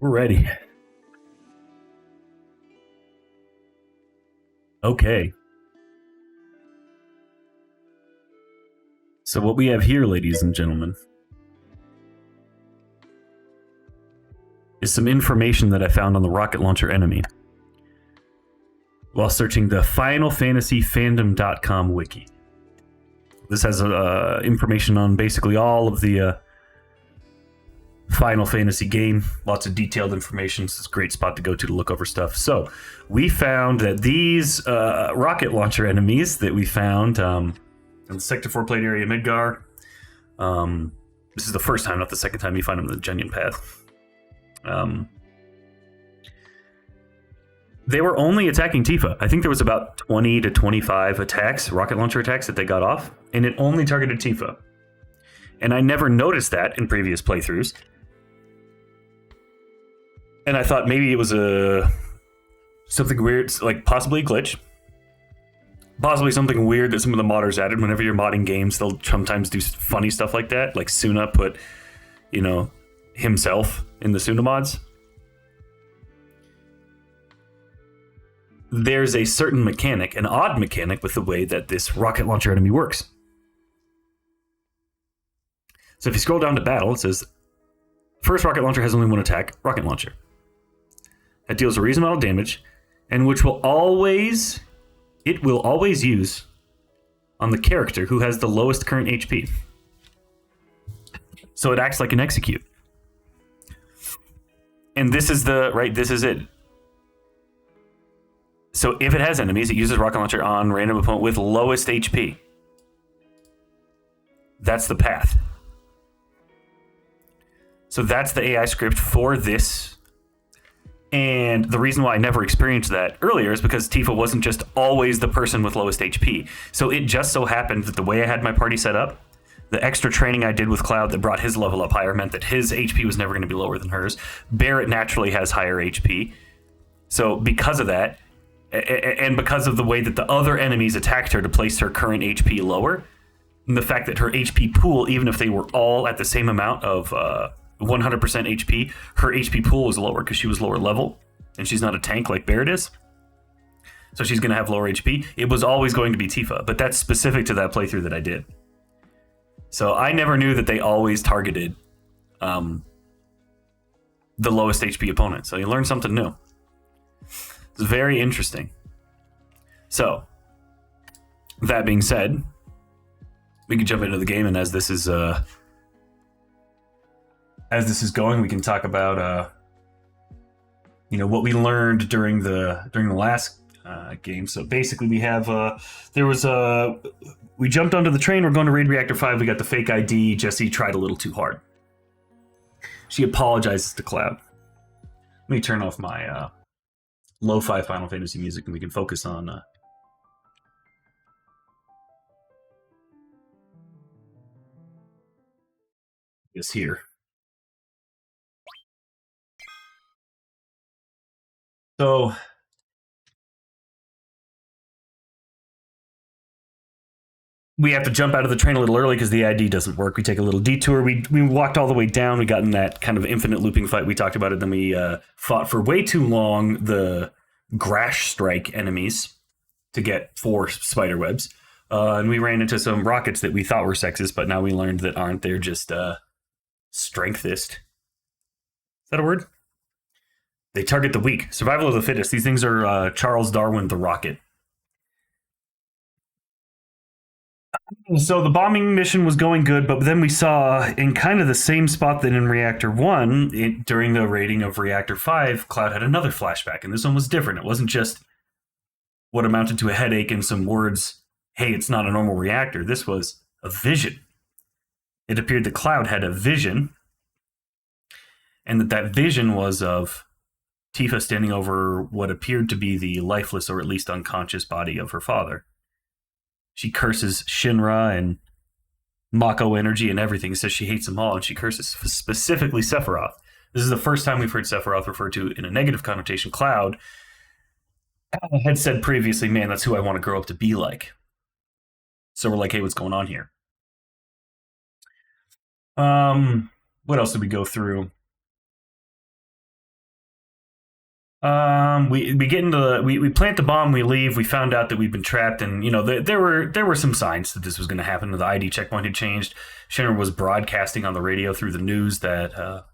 We're ready. Okay. So what we have here, ladies and gentlemen, is some information that I found on the rocket launcher enemy while searching the FinalFantasyFandom.com wiki. This has information on basically all of the Final Fantasy game. Lots of detailed information. It's a great spot to go to look over stuff. So we found that these rocket launcher enemies that we found in the Sector 4 plate area, Midgar. This is the first time, not the second time you find them in the Genuine Path. They were only attacking Tifa. I think there was about 20 to 25 attacks, rocket launcher attacks that they got off, and it only targeted Tifa. And I never noticed that in previous playthroughs. And I thought maybe it was something weird, like possibly a glitch. Possibly something weird that some of the modders added. Whenever you're modding games, they'll sometimes do funny stuff like that. Like Suna put, himself in the Suna mods. There's a certain mechanic, an odd mechanic, with the way that this rocket launcher enemy works. So if you scroll down to battle, it says, first rocket launcher has only one attack, rocket launcher. That deals a reasonable amount of damage, and which will always use on the character who has the lowest current HP. So it acts like an execute. And this is it. So if it has enemies, it uses rocket launcher on random opponent with lowest HP. That's the path. So that's the AI script for this. And the reason why I never experienced that earlier is because Tifa wasn't just always the person with lowest HP. So it just so happened that the way I had my party set up, the extra training I did with Cloud that brought his level up higher meant that his HP was never going to be lower than hers. Barrett naturally has higher HP. So because of that, and because of the way that the other enemies attacked her to place her current HP lower, and the fact that her HP pool, even if they were all at the same amount of 100% HP, her HP pool was lower because she was lower level, and she's not a tank like Barrett is. So she's going to have lower HP. It was always going to be Tifa, but that's specific to that playthrough that I did. So I never knew that they always targeted the lowest HP opponent. So you learn something new. It's very interesting. So, that being said, we can jump into the game, and as this is going, we can talk about what we learned during the last game. So basically, we have we jumped onto the train. We're going to raid Reactor 5. We got the fake ID. Jessie tried a little too hard. She apologizes to Cloud. Let me turn off my lo-fi Final Fantasy music, and we can focus on this here. So we have to jump out of the train a little early because the ID doesn't work. We take a little detour. We walked all the way down. We got in that kind of infinite looping fight. We talked about it. Then we fought for way too long the Grash Strike enemies to get 4 spider webs. And we ran into some rockets that we thought were sexist, but now we learned that aren't. They're just strengthist. Is that a word? They target the weak. Survival of the fittest. These things are Charles Darwin the Rocket. So the bombing mission was going good, but then we saw in kind of the same spot that in Reactor 1, during the raiding of Reactor 5, Cloud had another flashback, and this one was different. It wasn't just what amounted to a headache and some words, hey, it's not a normal reactor. This was a vision. It appeared that Cloud had a vision, and that vision was of Tifa standing over what appeared to be the lifeless or at least unconscious body of her father. She curses Shinra and Mako energy and everything, says she hates them all, and she curses specifically Sephiroth. This is the first time we've heard Sephiroth referred to in a negative connotation. Cloud had said previously, man, that's who I want to grow up to be like. So we're like, hey, what's going on here? What else did we go through? We get into we plant the bomb, we leave. We found out that we've been trapped, and there were some signs that this was going to happen. The ID checkpoint had changed. Shinra was broadcasting on the radio through the news that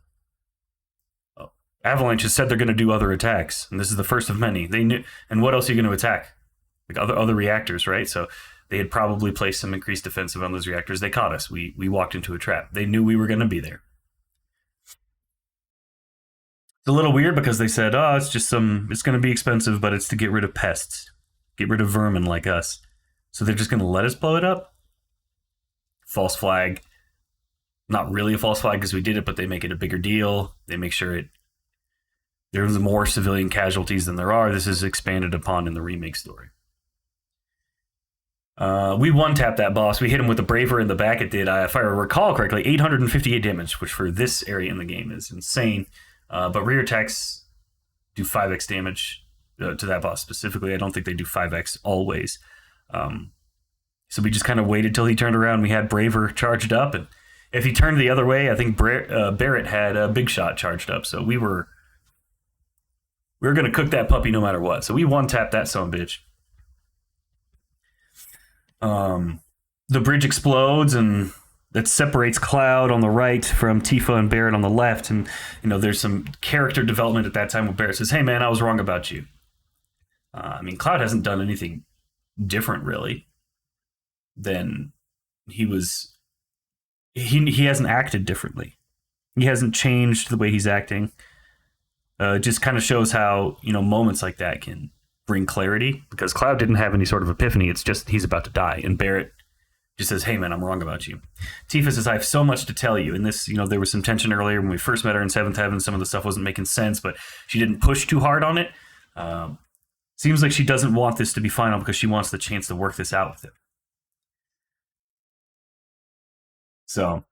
Avalanche has said they're going to do other attacks, and this is the first of many. They knew, and what else are you going to attack? Like other reactors, right? So they had probably placed some increased defensive on those reactors. They caught us. We walked into a trap. They knew we were going to be there. It's a little weird because they said, "Oh, it's going to be expensive, but it's to get rid of pests, get rid of vermin like us." So they're just going to let us blow it up? False flag. Not really a false flag because we did it, but they make it a bigger deal. They make sure there's more civilian casualties than there are. This is expanded upon in the remake story. We one-tapped that boss. We hit him with the Braver in the back. It did, if I recall correctly, 858 damage, which for this area in the game is insane. But rear attacks do 5x damage to that boss specifically. I don't think they do 5x always. So we just kind of waited till he turned around. We had Braver charged up, and if he turned the other way, I think Barrett had a Big Shot charged up. So we were going to cook that puppy no matter what. So we one-tapped that son of a bitch. The bridge explodes, and that separates Cloud on the right from Tifa and Barrett on the left. And, there's some character development at that time where Barrett says, "Hey, man, I was wrong about you." Cloud hasn't done anything different, really, than he was... He hasn't acted differently. He hasn't changed the way he's acting. It just kind of shows how, moments like that can bring clarity, because Cloud didn't have any sort of epiphany. It's just he's about to die. And Barrett just says, "Hey, man, I'm wrong about you." Tifa says, "I have so much to tell you." And this, there was some tension earlier when we first met her in 7th Heaven. Some of the stuff wasn't making sense, but she didn't push too hard on it. Seems like she doesn't want this to be final because she wants the chance to work this out with him. So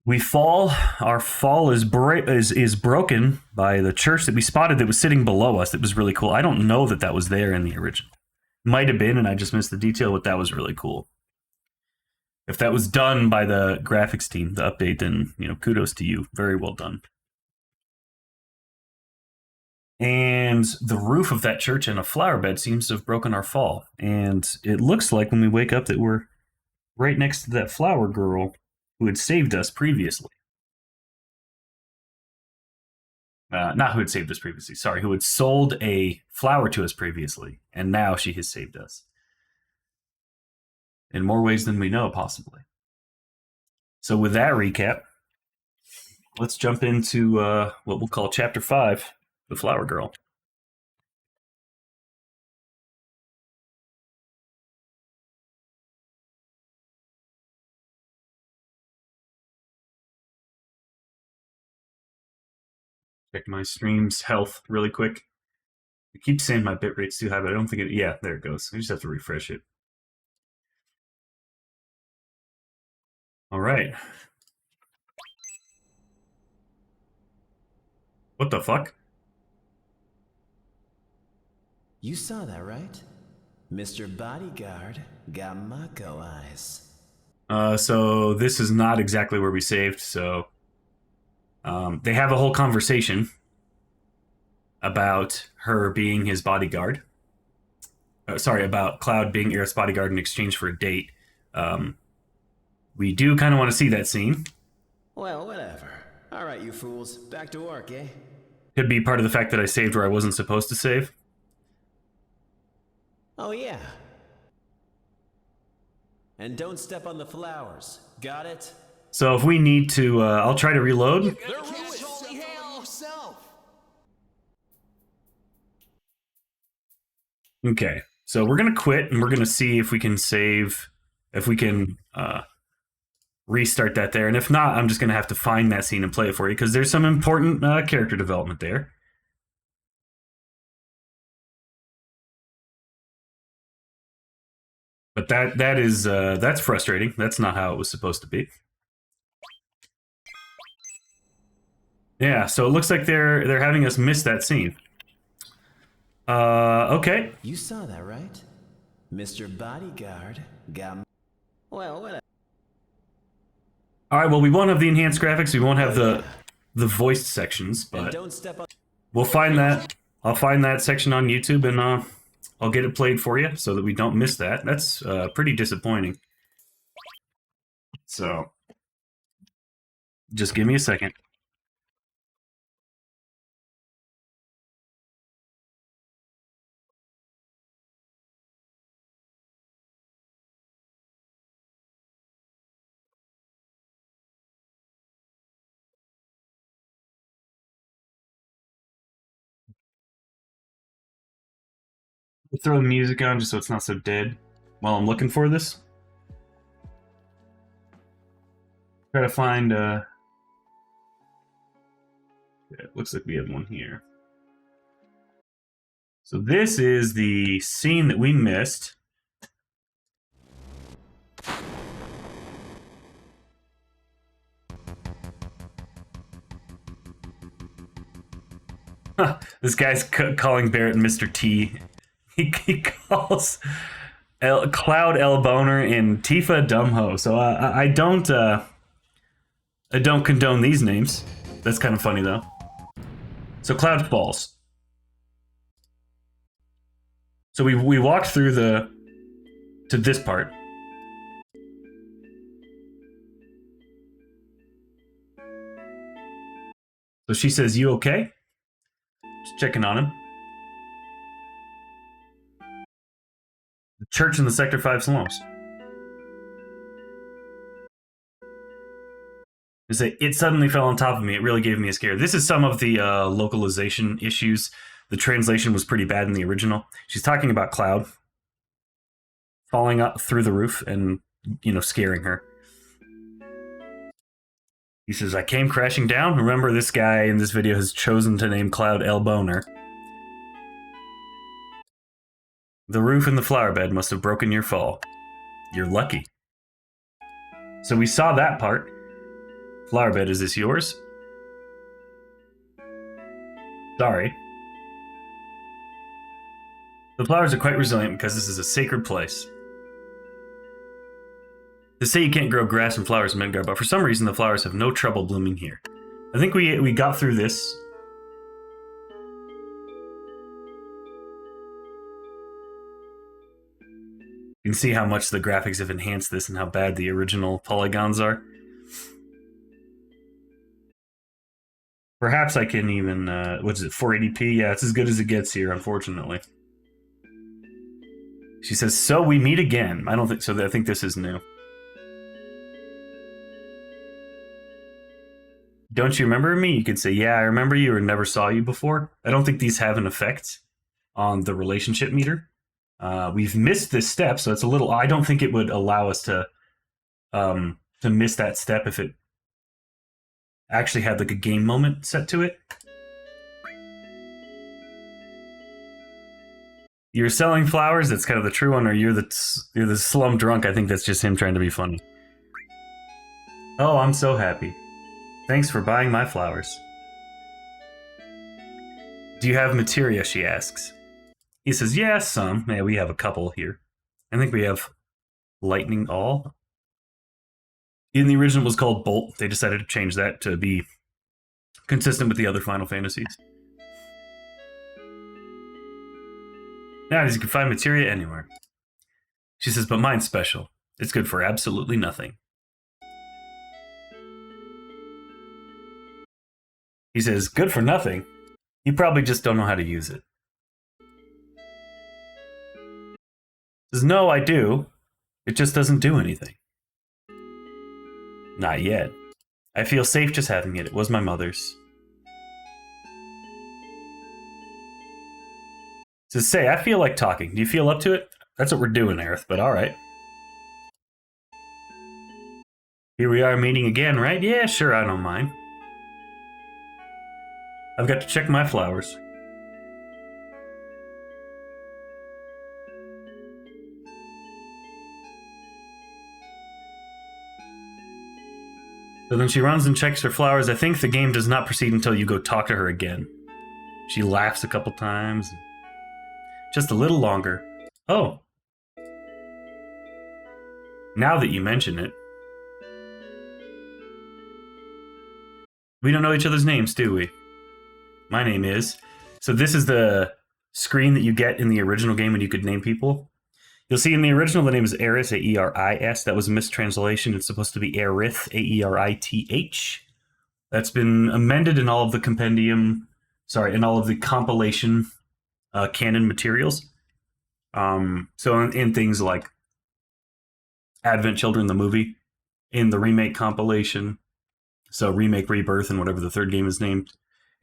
we fall. Our fall is broken by the church that we spotted that was sitting below us. That was really cool. I don't know that was there in the original. Might have been, and I just missed the detail, but that was really cool. If that was done by the graphics team, the update, then, kudos to you. Very well done. And the roof of that church and a flower bed seems to have broken our fall. And it looks like when we wake up that we're right next to that flower girl who had saved us previously. Not who had saved us previously, sorry, who had sold a flower to us previously, and now she has saved us. In more ways than we know, possibly. So with that recap, let's jump into what we'll call Chapter 5, The Flower Girl. Check my stream's health really quick. I keep saying my bitrate's too high, but I don't think it... Yeah, there it goes. I just have to refresh it. All right. What the fuck? You saw that, right? Mr. Bodyguard got Mako eyes. So this is not exactly where we saved, so... they have a whole conversation about her being his bodyguard. About Cloud being Aerith's bodyguard in exchange for a date. We do kind of want to see that scene. Well, whatever. All right, you fools. Back to work, eh? Could be part of the fact that I saved where I wasn't supposed to save. Oh, yeah. And don't step on the flowers. Got it? So if we need to, I'll try to reload. Okay, so we're going to quit, and we're going to see if we can save, if we can restart that there. And if not, I'm just going to have to find that scene and play it for you, because there's some important character development there. But that's frustrating. That's not how it was supposed to be. Yeah, so it looks like they're having us miss that scene. Okay. You saw that, right? Mr. Bodyguard got... Well, whatever. All right, well, we won't have the enhanced graphics. We won't have the the voiced sections, And but don't step on. we'll find that. I'll find that section on YouTube and I'll get it played for you so that we don't miss that. That's pretty disappointing. So just give me a second. Throw the music on just so it's not so dead while I'm looking for this. Try to find yeah, it looks like we have one here. So this is the scene that we missed. This guy's calling Barrett Mr. T. He calls Cloud El Boner and Tifa Dumho. So I don't condone these names. That's kind of funny though. So Cloud falls. So we walked through to this part. So she says, "You okay?" Just checking on him. The church in the Sector 5 slums. They say, "It suddenly fell on top of me. It really gave me a scare." This is some of the localization issues. The translation was pretty bad in the original. She's talking about Cloud falling up through the roof and, scaring her. He says, "I came crashing down. Remember, this guy in this video has chosen to name Cloud El Boner. The roof and the flower bed must have broken your fall. You're lucky." So we saw that part. Flower bed, is this yours? Sorry. The flowers are quite resilient because this is a sacred place. They say you can't grow grass and flowers in Midgard, but for some reason the flowers have no trouble blooming here. I think we got through this. You can see how much the graphics have enhanced this and how bad the original polygons are. Perhaps I can even, what is it, 480p? Yeah, it's as good as it gets here, unfortunately. She says, "So we meet again." I don't think so. I think this is new. "Don't you remember me?" You could say, "Yeah, I remember you," or "Never saw you before." I don't think these have an effect on the relationship meter. We've missed this step, so it's a little... I don't think it would allow us to miss that step if it actually had like a game moment set to it. "You're selling flowers?" That's kind of the true one. Or you're the slum drunk. I think that's just him trying to be funny. "Oh, I'm so happy. Thanks for buying my flowers." "Do you have materia?" she asks. He says, "Yeah, some. Yeah, we have a couple here. I think we have lightning all." In the original, it was called Bolt. They decided to change that to be consistent with the other Final Fantasies. Nowadays, you can find materia anywhere. She says, "But mine's special. It's good for absolutely nothing." He says, "Good for nothing? You probably just don't know how to use it." He says, "No, I do. It just doesn't do anything." "Not yet. I feel safe just having it. It was my mother's." He says, "Say, I feel like talking. Do you feel up to it?" "That's what we're doing, Aerith, but alright." "Here we are meeting again, right?" "Yeah, sure, I don't mind. I've got to check my flowers." So then she runs and checks her flowers. "I think the game does not proceed until you go talk to her again." She laughs a couple times. "Just a little longer." "Oh. Now that you mention it." We don't know each other's names, do we? My name is. So this is the screen that you get in the original game when you could name people. You'll see in the original the name is Aerith, A-E-R-I-S. That was a mistranslation. It's supposed to be Aerith, A-E-R-I-T-H. That's been amended in all of the compendium, in all of the compilation canon materials. So in things like Advent Children, the movie, in the remake compilation, so Remake Rebirth and whatever the third game is named,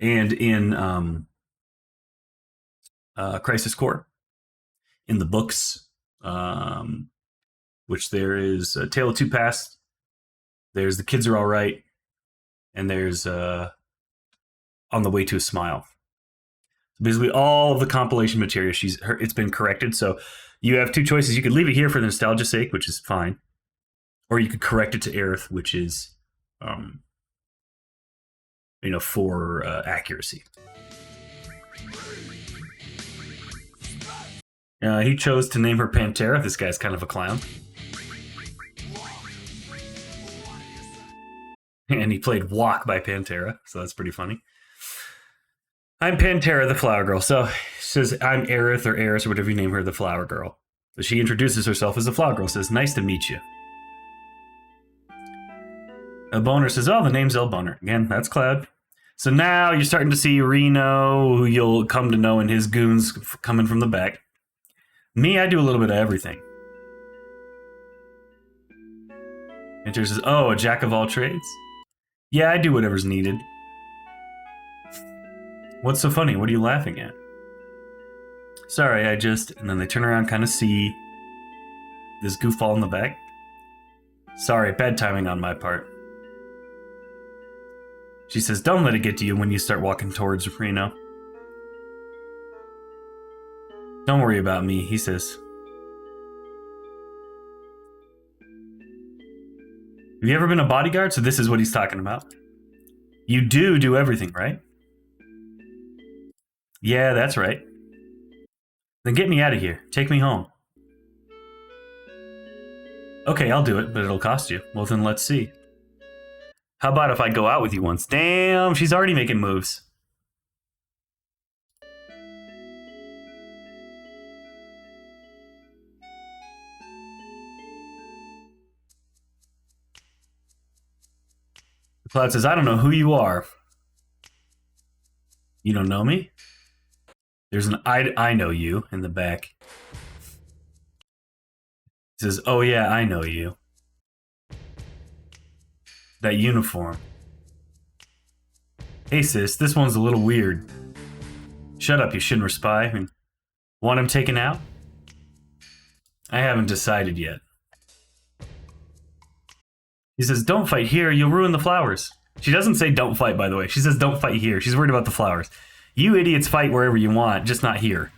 and in Crisis Core, in the books, which there is A Tale of Two Paths, there's The Kids Are All Right, and there's On the Way to a Smile. Basically, all of the compilation material, it's been corrected. So you have two choices. You could leave it here for the nostalgia's sake, which is fine, or you could correct it to Aerith, which is, for accuracy. He chose to name her Pantera. This guy's kind of a clown. And he played Walk by Pantera, so that's pretty funny. I'm Pantera, the flower girl. So she says, I'm Aerith or Eris or whatever you name her, the flower girl. So she introduces herself as the flower girl, says, nice to meet you. Elboner says, oh, the name's Elboner. Again, that's Cloud. So now you're starting to see Reno, who you'll come to know, and his goons coming from the back. Me, I do a little bit of everything. Enter says, oh, a jack of all trades? Yeah, I do whatever's needed. What's so funny? What are you laughing at? Sorry, and then they turn around, kind of see this goofball in the back. Sorry, bad timing on my part. She says, don't let it get to you when you start walking towards Reno. Don't worry about me, he says. Have you ever been a bodyguard? So this is what he's talking about. You do everything, right? Yeah, that's right. Then get me out of here. Take me home. Okay, I'll do it, but it'll cost you. Well, then let's see. How about if I go out with you once? Damn, she's already making moves. Cloud says, I don't know who you are. You don't know me? There's an I know you in the back. He says, oh yeah, I know you. That uniform. Hey sis, this one's a little weird. Shut up, you Shinra spy. Want him taken out? I haven't decided yet. He says, don't fight here, you'll ruin the flowers. She doesn't say don't fight, by the way. She says don't fight here. She's worried about the flowers. You idiots fight wherever you want, just not here.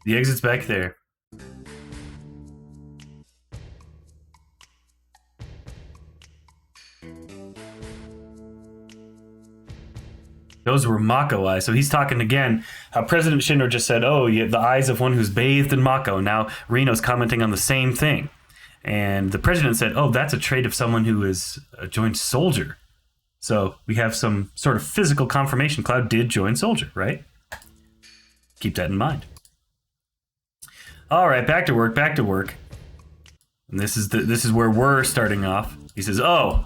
The exit's back there. Those were Mako eyes. So he's talking again. President Shinra just said, oh, yeah, the eyes of one who's bathed in Mako. Now Reno's commenting on the same thing. And the president said, oh, that's a trait of someone who is a joined soldier. So we have some sort of physical confirmation. Cloud did join soldier, right? Keep that in mind. All right, back to work, back to work. And this is where we're starting off. He says, oh,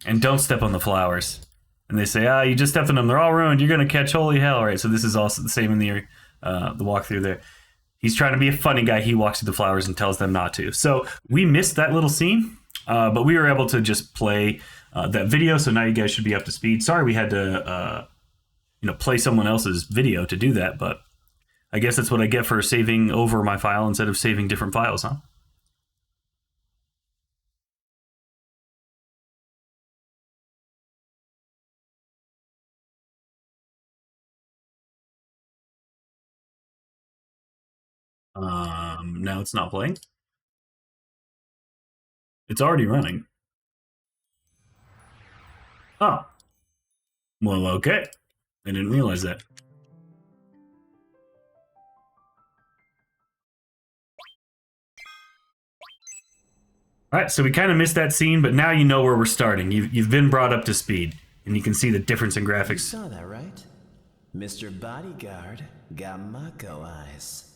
and don't step on the flowers. And they say, you just stepped on them. They're all ruined. You're going to catch holy hell. All right, so this is also the same in the walkthrough there. He's trying to be a funny guy. He walks through the flowers and tells them not to. So we missed that little scene, but we were able to just play that video. So now you guys should be up to speed. Sorry we had to play someone else's video to do that, but I guess that's what I get for saving over my file instead of saving different files, huh? Now it's not playing. It's already running. Oh. Well, okay. I didn't realize that. All right, so we kind of missed that scene, but now you know where we're starting. You've been brought up to speed, and you can see the difference in You graphics. saw that, right? Mr. Bodyguard got Mako eyes.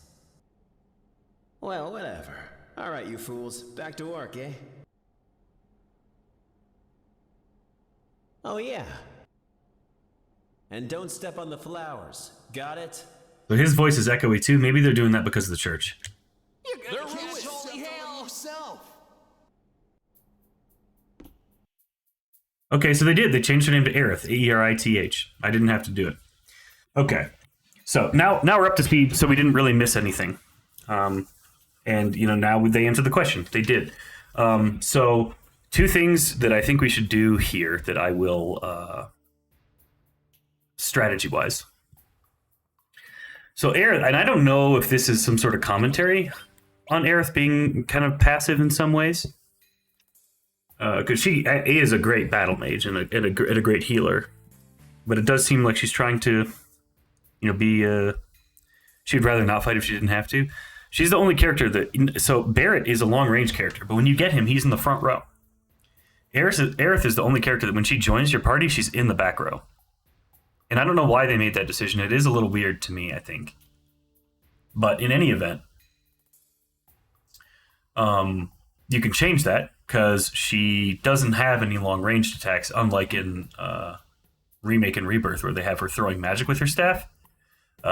Well, whatever. Alright, you fools. Back to work, eh? Oh, yeah. And don't step on the flowers. Got it? So his voice is echoey too. Maybe they're doing that because of the church. You're gonna catch holy hell yourself. Okay, so they did. They changed her name to Aerith, A-E-R-I-T-H. I didn't have to do it. Okay, so now we're up to speed, so we didn't really miss anything. And, you know, now they answered the question. They did. So two things that I think we should do here that I will, strategy-wise. So Aerith, and I don't know if this is some sort of commentary on Aerith being kind of passive in some ways. Because she is a great battle mage and a great healer. But it does seem like she's trying to, you know, be... she'd rather not fight if she didn't have to. She's the only character that... So Barrett is a long-range character, but when you get him, he's in the front row. Aerith is the only character that when she joins your party, she's in the back row. And I don't know why they made that decision. It is a little weird to me, I think. But in any event, you can change that because she doesn't have any long-range attacks, unlike in Remake and Rebirth, where they have her throwing magic with her staff.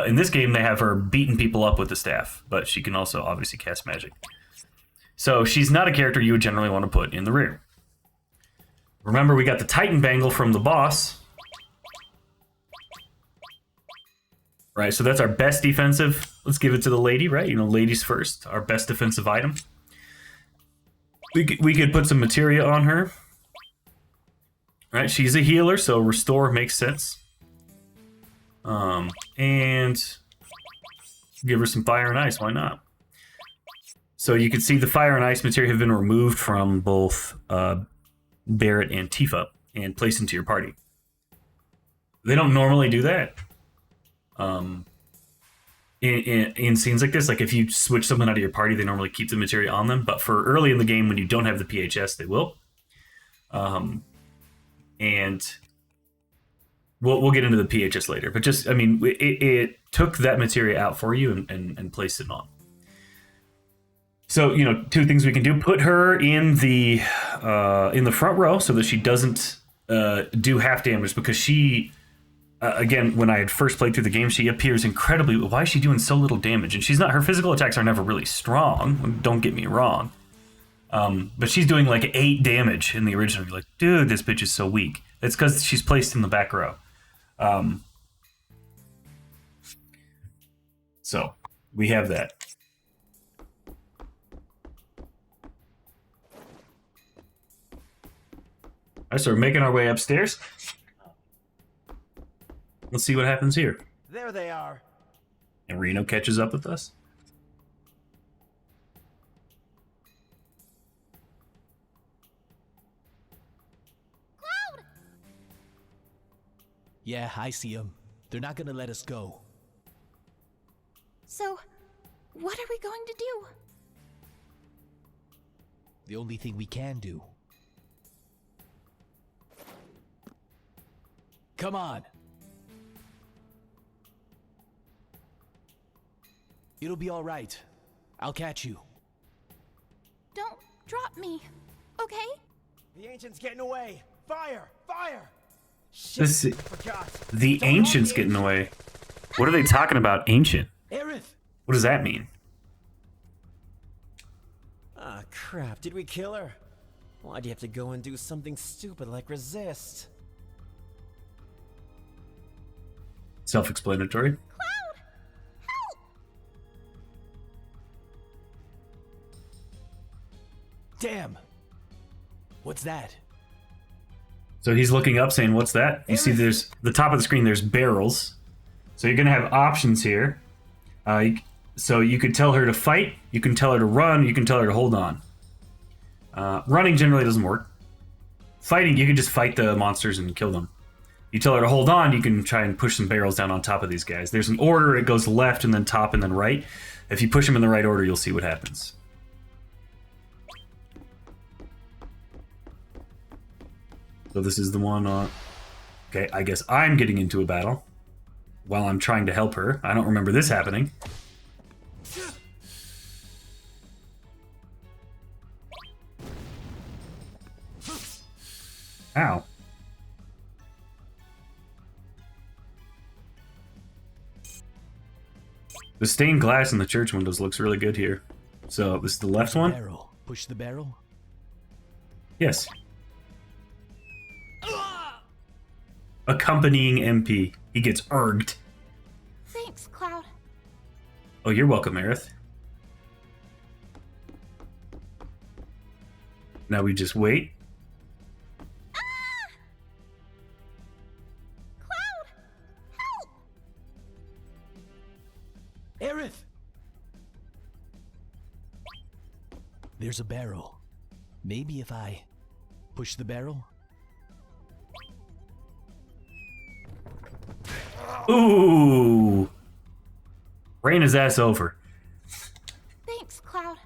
In this game, they have her beating people up with the staff, but she can also obviously cast magic. So she's not a character you would generally want to put in the rear. Remember, we got the Titan Bangle from the boss. Right, so that's our best defensive. Let's give it to the lady, right? You know, ladies first. Our best defensive item. We could put some materia on her. Right, she's a healer, so restore makes sense. And give her some fire and ice. Why not? So you can see the fire and ice materia have been removed from both Barrett and Tifa and placed into your party. They don't normally do that. In scenes like this, like if you switch someone out of your party, they normally keep the materia on them. But for early in the game, when you don't have the PHS, they will. And we'll get into the PHS later. But just, I mean, it took that materia out for you and placed it on. So, you know, two things we can do: put her in the front row so that she doesn't do half damage, because she. Again, when I had first played through the game, she appears incredibly... Why is she doing so little damage? And she's not... Her physical attacks are never really strong. Don't get me wrong. But she's doing like 8 damage in the original. You're like, dude, this bitch is so weak. It's because she's placed in the back row. So, we have that. All right, so we're making our way upstairs. Let's see what happens here. There they are. And Reno catches up with us. Cloud! Yeah, I see them. They're not gonna let us go. So, what are we going to do? The only thing we can do. Come on! It'll be all right. I'll catch you. Don't drop me, okay? The ancient's getting away. Fire! Fire! Shit, This is, I forgot. the Don't harm ancient's the getting ancient. away. What are they talking about, ancient? Aerith! What does that mean? Ah, crap. Did we kill her? Why'd you have to go and do something stupid like resist? Self-explanatory. Cloud! Help! Damn! What's that? So he's looking up saying, what's that? You see there's, the top of the screen, there's barrels. So you're going to have options here. So you could tell her to fight, you can tell her to run, you can tell her to hold on. Running generally doesn't work. Fighting, you can just fight the monsters and kill them. You tell her to hold on, you can try and push some barrels down on top of these guys. There's an order, it goes left and then top and then right. If you push them in the right order, you'll see what happens. So this is the one on... Okay, I guess I'm getting into a battle while I'm trying to help her. I don't remember this happening. Ow. The stained glass in the church windows looks really good here. So this is the left one? Barrel. Push the barrel. Yes. Accompanying MP. He gets erged. Thanks, Cloud. Oh, you're welcome, Aerith. Now we just wait. Cloud! Help! Aerith! There's a barrel. Maybe if I push the barrel? Ooh! Ran his ass over. Thanks, Cloud.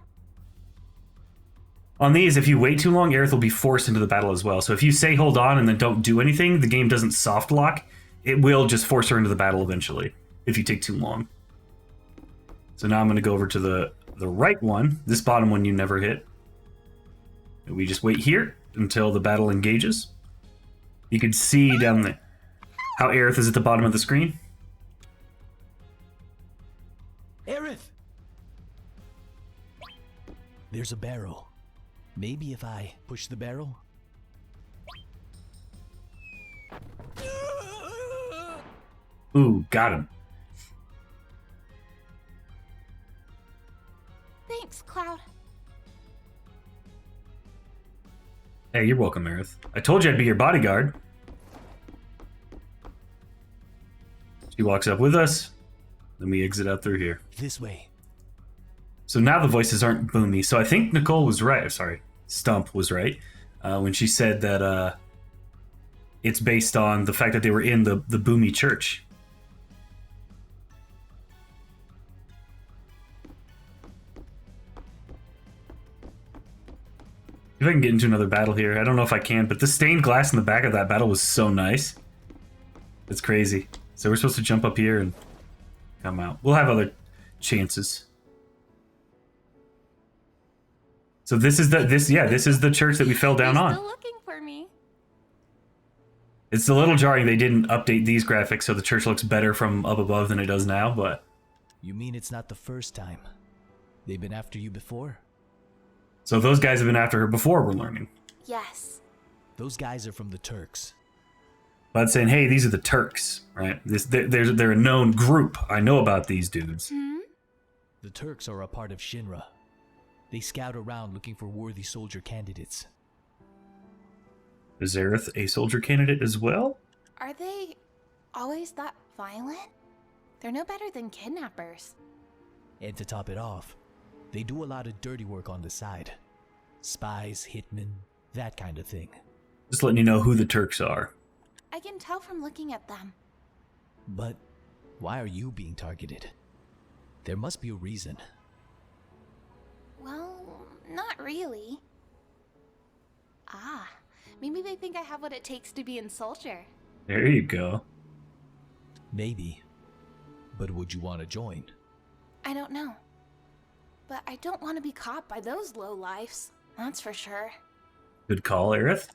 On these, if you wait too long, Aerith will be forced into the battle as well. So if you say hold on and then don't do anything, the game doesn't soft lock. It will just force her into the battle eventually, if you take too long. So now I'm going to go over to the right one. This bottom one you never hit. And we just wait here until the battle engages. You can see down there how Aerith is at the bottom of the screen. Aerith! There's a barrel. Maybe if I push the barrel? Ooh, got him. Thanks, Cloud. Hey, you're welcome, Aerith. I told you I'd be your bodyguard. She walks up with us. Then we exit out through here. This way. So now the voices aren't boomy. So I think Nicole was right. Sorry, Stump was right when she said that it's based on the fact that they were in the boomy church. If I can get into another battle here. I don't know if I can, but the stained glass in the back of that battle was so nice. It's crazy. So we're supposed to jump up here and come out. We'll have other chances. So this is this is the church that we fell down They're on. still looking for me. It's a little jarring they didn't update these graphics so the church looks better from up above than it does now, but... You mean it's not the first time? They've been after you before? So those guys have been after her before, we're learning. Yes. Those guys are from the Turks. But saying, hey, these are the Turks, right? They're a known group. I know about these dudes. The Turks are a part of Shinra. They scout around looking for worthy soldier candidates. Is Aerith a soldier candidate as well? Are they always that violent? They're no better than kidnappers. And to top it off, they do a lot of dirty work on the side. Spies, hitmen, that kind of thing. Just letting you know who the Turks are. I can tell from looking at them. But why are you being targeted? There must be a reason. Well, not really. Ah, maybe they think I have what it takes to be a soldier. There you go. Maybe. But would you want to join? I don't know. But I don't want to be caught by those lowlifes. That's for sure. Good call, Aerith.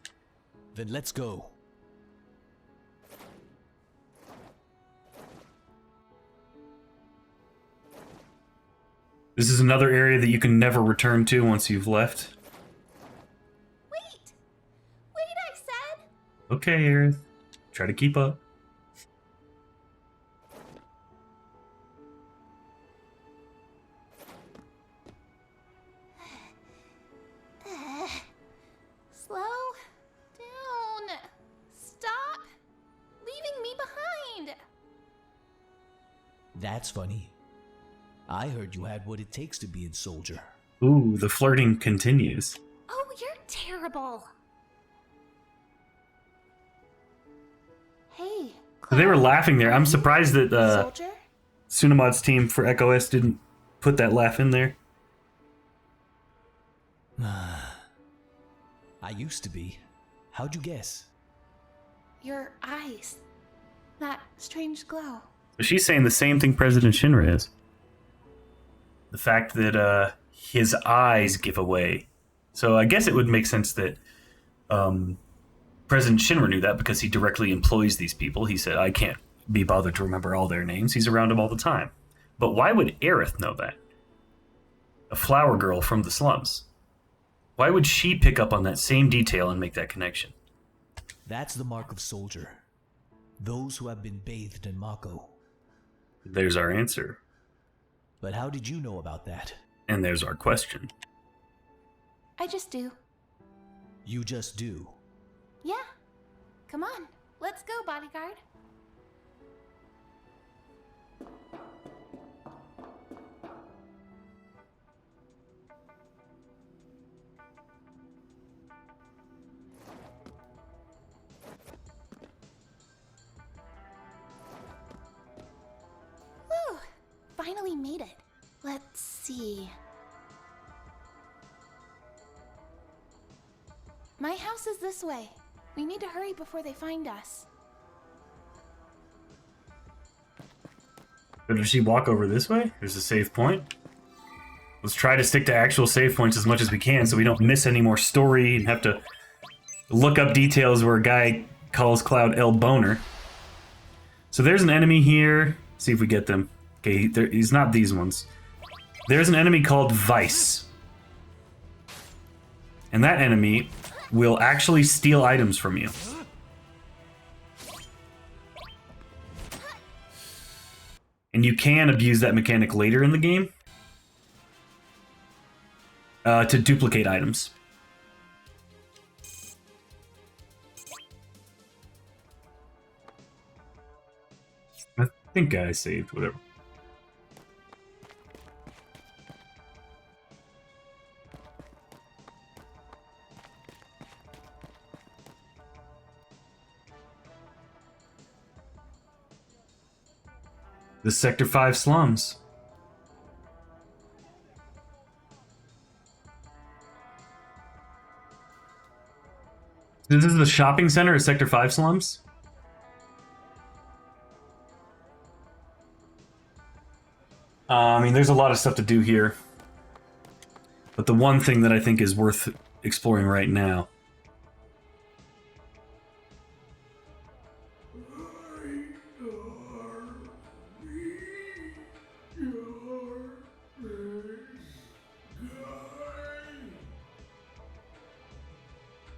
Then let's go. This is another area that you can never return to once you've left. Wait! Wait, I said! Okay, Aerith. Try to keep up. Slow down. Stop leaving me behind. That's funny. I heard you had what it takes to be a soldier. Ooh, the flirting continues. Oh, you're terrible. Hey, They were Cloud, laughing there. I'm surprised that soldier? Tsunamod's team for Echo S didn't put that laugh in there. I used to be. How'd you guess? Your eyes. That strange glow. But she's saying the same thing President Shinra is. The fact that his eyes give away. So I guess it would make sense that President Shinra knew that because he directly employs these people. He said, I can't be bothered to remember all their names. He's around them all the time. But why would Aerith know that? A flower girl from the slums. Why would she pick up on that same detail and make that connection? That's the mark of soldier. Those who have been bathed in Mako. There's our answer. But how did you know about that? And there's our question. I just do. You just do. Yeah. Come on. Let's go, bodyguard. Whew. Finally made it. Let's see. My house is this way. We need to hurry before they find us. But does she walk over this way? There's a save point. Let's try to stick to actual save points as much as we can so we don't miss any more story and have to look up details where a guy calls Cloud El Boner. So there's an enemy here. See if we get them. Okay, he's not these ones. There's an enemy called Vice. And that enemy will actually steal items from you. And you can abuse that mechanic later in the game to duplicate items. I think I saved, whatever. The Sector 5 slums. This is the shopping center at Sector 5 slums? I mean, there's a lot of stuff to do here. But the one thing that I think is worth exploring right now.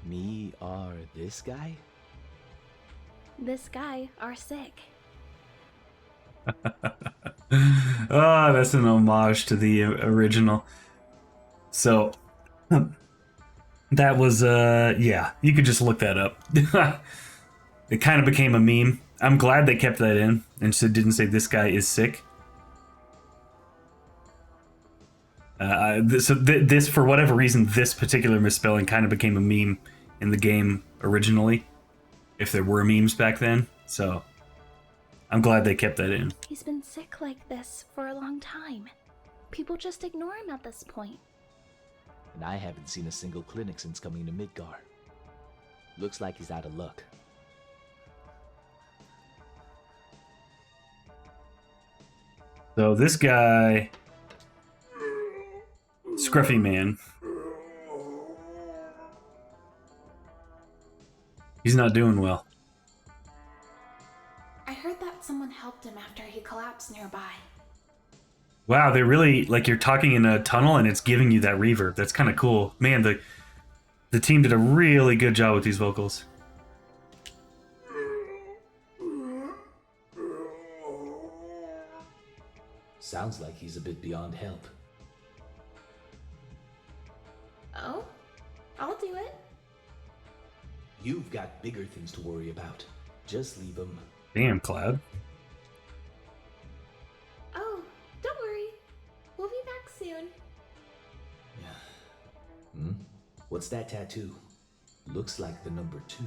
Me are this guy? This guy are sick. Oh, that's an homage to the original. So, that was, yeah, you could just look that up. It kind of became a meme. I'm glad they kept that in and didn't say this guy is sick. This, for whatever reason, this particular misspelling kind of became a meme in the game originally, if there were memes back then. So, I'm glad they kept that in. He's been sick like this for a long time. People just ignore him at this point. And I haven't seen a single clinic since coming to Midgar. Looks like he's out of luck. So this guy, Scruffy Man, he's not doing well. I heard that someone helped him after he collapsed nearby. Wow, they really, like, you're talking in a tunnel and it's giving you that reverb. That's kind of cool. Man, the team did a really good job with these vocals. Sounds like he's a bit beyond help. Oh? I'll do it. You've got bigger things to worry about. Just leave him. Damn, Cloud. Oh, don't worry. We'll be back soon. Yeah. Hmm? What's that tattoo? Looks like the number 2.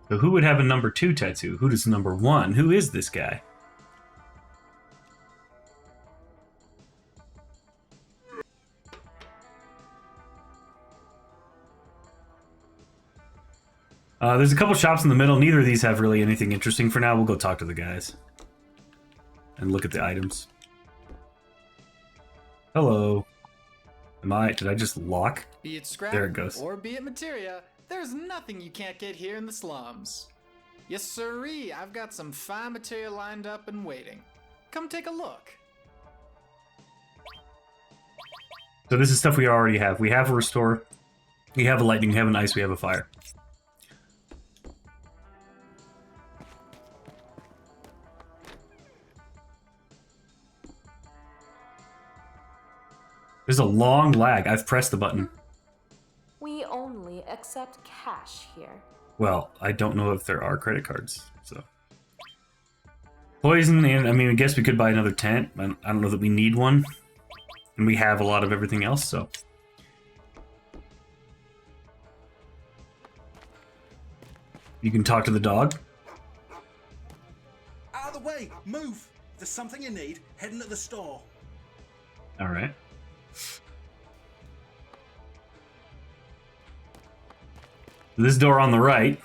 So who would have a number 2 tattoo? Who does number 1? Who is this guy? There's a couple shops in the middle. Neither of these have really anything interesting for now. We'll go talk to the guys. And look at the items. Hello. Did I just lock? Be it scrap There it goes. or be it materia, there's nothing you can't get here in the slums. Yes sirree, I've got some fine material lined up and waiting. Come take a look. So this is stuff we already have. We have a restore. We have a lightning. We have an ice. We have a fire. There's a long lag. I've pressed the button. We only accept cash here. Well, I don't know if there are credit cards, so. Poison, and I mean, I guess we could buy another tent. I don't know that we need one. And we have a lot of everything else, so. You can talk to the dog. Out of the way! Move! If there's something you need, head into the store. Alright. This door on the right.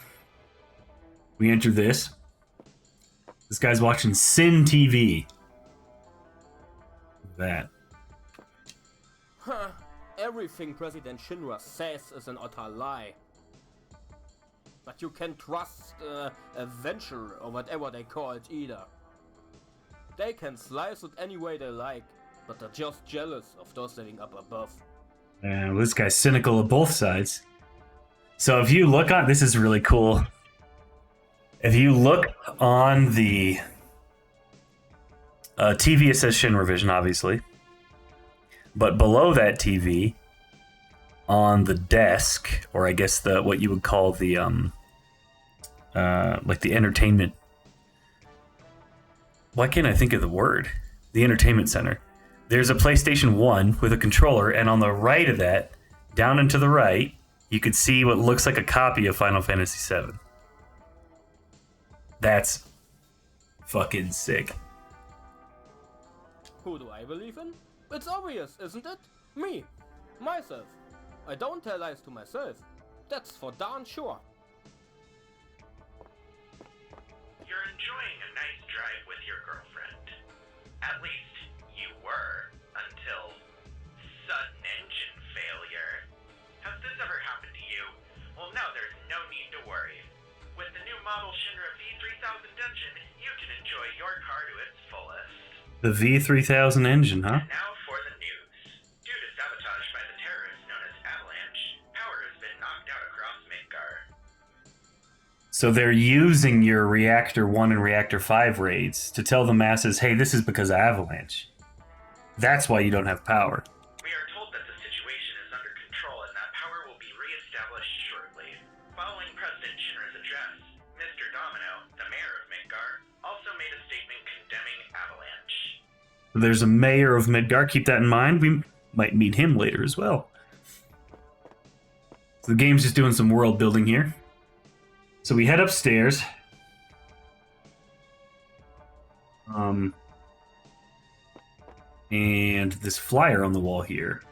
We enter this. This guy's watching Sin TV. That. Huh. Everything President Shinra says is an utter lie. But you can trust a venture or whatever they call it either. They can slice it any way they like, but they're just jealous of those living up above. And this guy's cynical of both sides. So if you look on, this is really cool. If you look on the TV, it says Shinra Vision, obviously. But below that TV, on the desk, or I guess the what you would call the like the entertainment. Why can't I think of the word? The entertainment center. There's a PlayStation 1 with a controller, and on the right of that, down and to the right, you could see what looks like a copy of Final Fantasy VII. That's fucking sick. Who do I believe in? It's obvious, isn't it? Me. Myself. I don't tell lies to myself. That's for darn sure. You're enjoying a nice drive with your girlfriend. At least you were, until sudden engine failure. Has this ever happened to you? Well, no, there's no need to worry. With the new model Shinra V3000 engine, you can enjoy your car to its fullest. The V3000 engine, huh? And now for the news. Due to sabotage by the terrorists known as Avalanche, power has been knocked out across Midgar. So they're using your Reactor 1 and Reactor 5 raids to tell the masses, hey, this is because of Avalanche. That's why you don't have power. We are told that the situation is under control and that power will be re-established shortly. Following President Shinra's address, Mr. Domino, the mayor of Midgar, also made a statement condemning Avalanche. There's a mayor of Midgar, keep that in mind. We might meet him later as well. So the game's just doing some world building here. So we head upstairs. And this flyer on the wall here.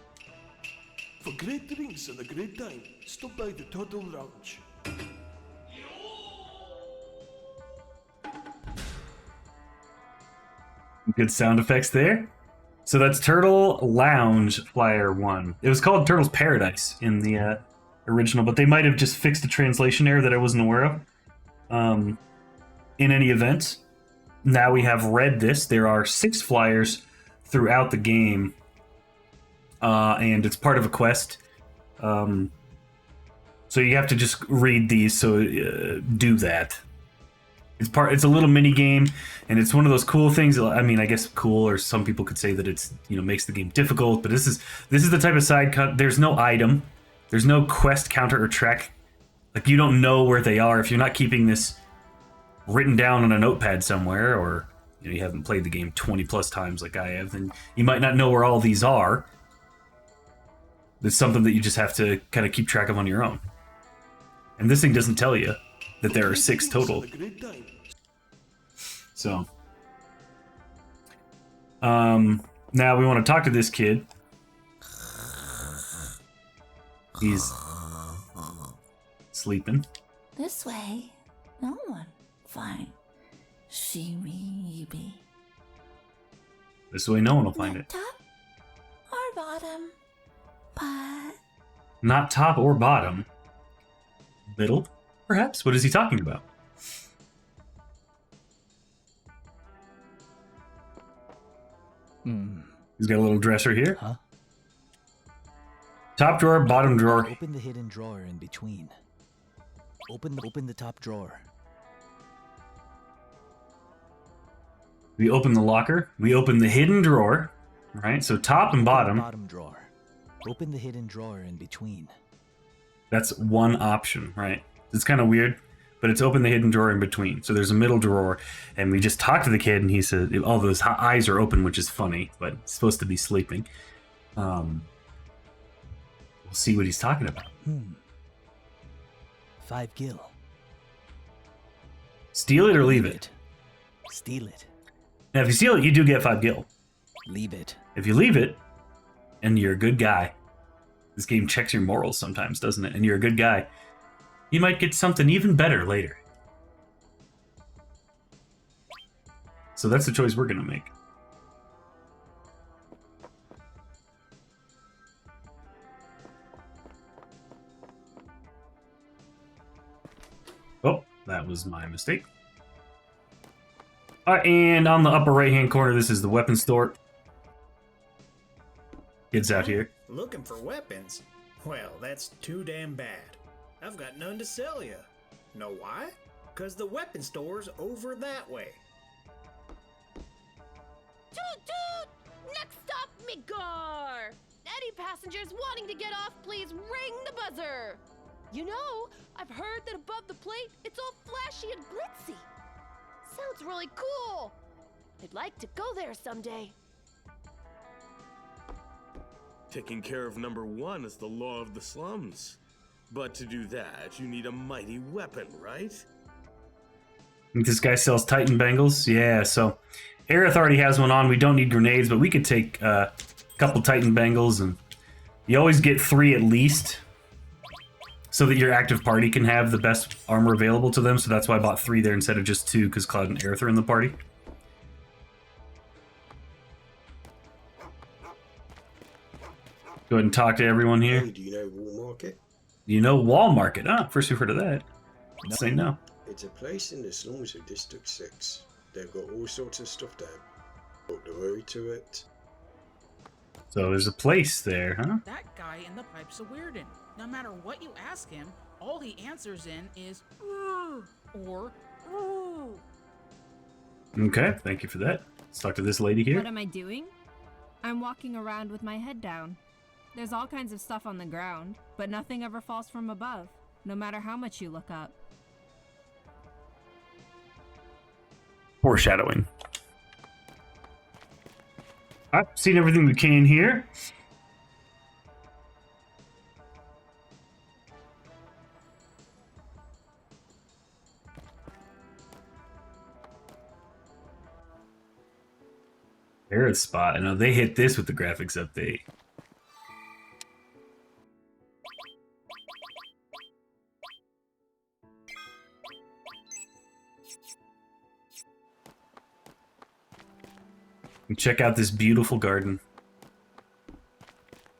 For great drinks and a great time, stop by the Turtle Lounge. Good sound effects there. So that's Turtle Lounge Flyer 1. It was called Turtle's Paradise in the original, but they might have just fixed a translation error that I wasn't aware of. In any event, now we have read this. There are 6 flyers throughout the game, and it's part of a quest. So you have to just read these, so do that. It's a little mini game, and it's one of those cool things. I mean, I guess cool, or some people could say that it's, makes the game difficult. But this is the type of side cut. There's no item, there's no quest counter or track. Like, you don't know where they are if you're not keeping this written down on a notepad somewhere, or you haven't played the game 20 plus times like I have. Then you might not know where all these are. It's something that you just have to kind of keep track of on your own. And this thing doesn't tell you that there are 6 total. So, now we want to talk to this kid. He's sleeping. This way, no one. Fine. See me be. This way, no one will find Not it. top or bottom, but Not top or bottom. Middle, perhaps? What is he talking about? He's got a little dresser here. Huh? Top drawer, bottom drawer. Open the hidden drawer in between. Open the top drawer. We open the locker. We open the hidden drawer. Right? So top and bottom. Bottom drawer. Open the hidden drawer in between. That's one option, right? It's kind of weird, but it's open the hidden drawer in between. So there's a middle drawer, and we just talked to the kid, and he said all those eyes are open, which is funny, but it's supposed to be sleeping. We'll see what he's talking about. 5 gil. Steal it or leave it? Steal it. Now, if you steal it, you do get 5 gil. Leave it. If you leave it, and you're a good guy, this game checks your morals sometimes, doesn't it? And you're a good guy, you might get something even better later. So that's the choice we're going to make. Oh, that was my mistake. All right, and on the upper right-hand corner, this is the weapon store. Kids out here. Looking for weapons? Well, that's too damn bad. I've got none to sell you. Know why? 'Cause the weapon store's over that way. Toot toot! Next stop, Midgar! Any passengers wanting to get off, please ring the buzzer! You know, I've heard that above the plate, it's all flashy and glitzy. Sounds really cool. I'd like to go there someday. Taking care of number 1 is the law of the slums. But to do that, you need a mighty weapon, right? This guy sells Titan bangles. Yeah, so Aerith already has one on. We don't need grenades, but we could take a couple Titan bangles, and you always get 3 at least, so that your active party can have the best armor available to them. So that's why I bought 3 there instead of just 2, because Cloud and Aerith are in the party. Go ahead and talk to everyone here. Hey, do you know Wall Market? You know Wall Market? Ah, first we've heard of that. No. Say no. It's a place in the slums of District 6. They've got all sorts of stuff there. Put the worry to it. So there's a place there, huh? That guy in the pipe's a weirdin'. No matter what you ask him, all he answers in is or ooh. Okay, thank you for that. Let's talk to this lady here. What am I doing? I'm walking around with my head down. There's all kinds of stuff on the ground, but nothing ever falls from above, no matter how much you look up. Foreshadowing. I've seen everything we can here. Aerith spot. I know they hit this with the graphics update. And check out this beautiful garden.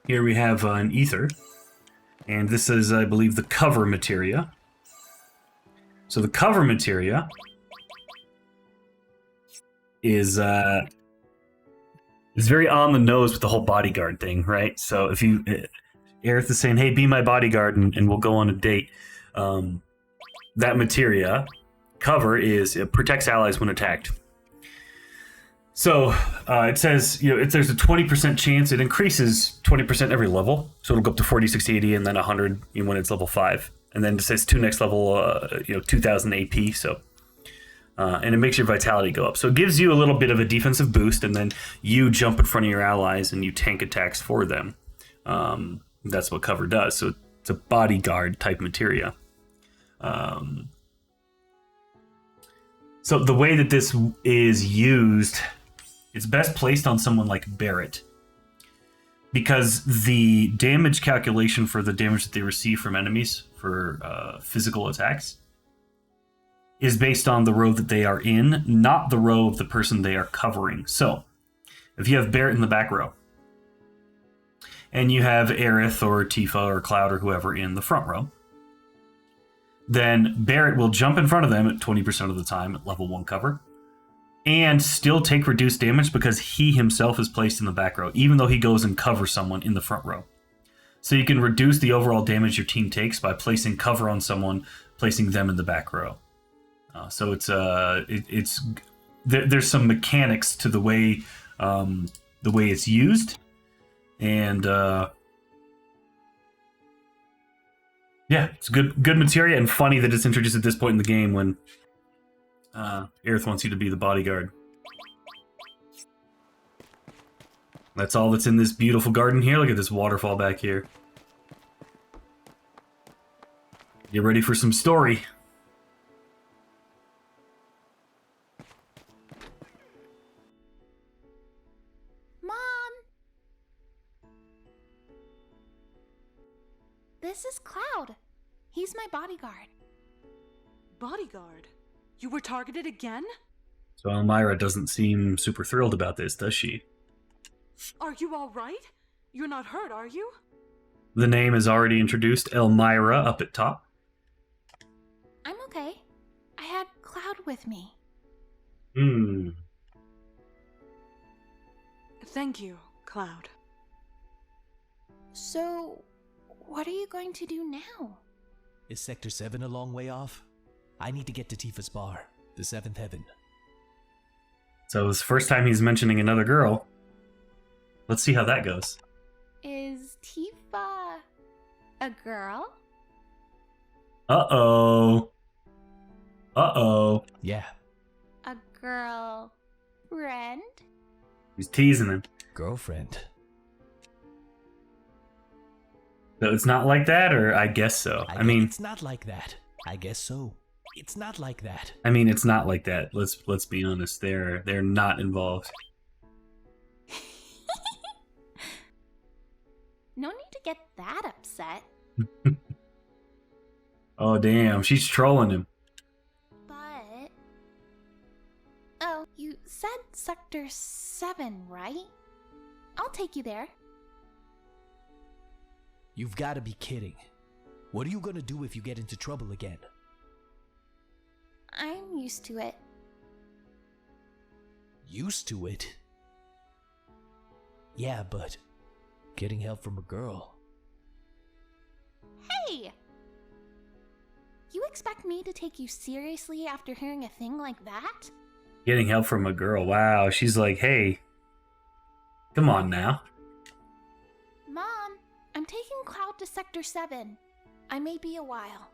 Here we have an ether. And this is, I believe, the cover materia. So the cover materia is very on the nose with the whole bodyguard thing, right? So if you, Aerith is saying, hey, be my bodyguard and we'll go on a date. That materia, cover, is, it protects allies when attacked. So it says, you know, there's a 20% chance, it increases 20% every level. So it'll go up to 40, 60, 80, and then 100 when it's level 5. And then it says 2 next level, 2000 AP, so... and it makes your vitality go up. So it gives you a little bit of a defensive boost, and then you jump in front of your allies and you tank attacks for them. That's what cover does. So it's a bodyguard type materia. So the way that this is used, it's best placed on someone like Barrett, because the damage calculation for the damage that they receive from enemies for physical attacks is based on the row that they are in, not the row of the person they are covering. So, if you have Barrett in the back row, and you have Aerith or Tifa or Cloud or whoever in the front row, then Barrett will jump in front of them at 20% of the time at level 1 cover, and still take reduced damage because he himself is placed in the back row, even though he goes and covers someone in the front row. So you can reduce the overall damage your team takes by placing cover on someone, placing them in the back row. So there's some mechanics to the way it's used, and yeah, it's good materia, and funny that it's introduced at this point in the game when Aerith wants you to be the bodyguard. That's all that's in this beautiful garden here. Look at this waterfall back here. Get ready for some story. Mom! This is Cloud. He's my bodyguard. Bodyguard? You were targeted again? So Elmyra doesn't seem super thrilled about this, does she? Are you alright? You're not hurt, are you? The name is already introduced, Elmyra, up at top. I'm okay. I had Cloud with me. Thank you, Cloud. So, what are you going to do now? Is Sector 7 a long way off? I need to get to Tifa's bar, the 7th heaven. So it's the first time he's mentioning another girl. Let's see how that goes. Is Tifa a girl? Uh-oh. Uh-oh. Yeah. A girl friend? He's teasing him. Girlfriend. So it's not like that, or I guess so. I mean, it's not like that. I guess so. It's not like that. I mean, it's not like that. Let's be honest. They're not involved. No need to get that upset. Oh, damn. She's trolling him. But... Oh, you said Sector 7, right? I'll take you there. You've got to be kidding. What are you gonna do if you get into trouble again? I'm used to it. Used to it? Yeah, but getting help from a girl. Hey! You expect me to take you seriously after hearing a thing like that? Getting help from a girl. Wow. She's like, hey, come on now. Mom, I'm taking Cloud to Sector 7. I may be a while.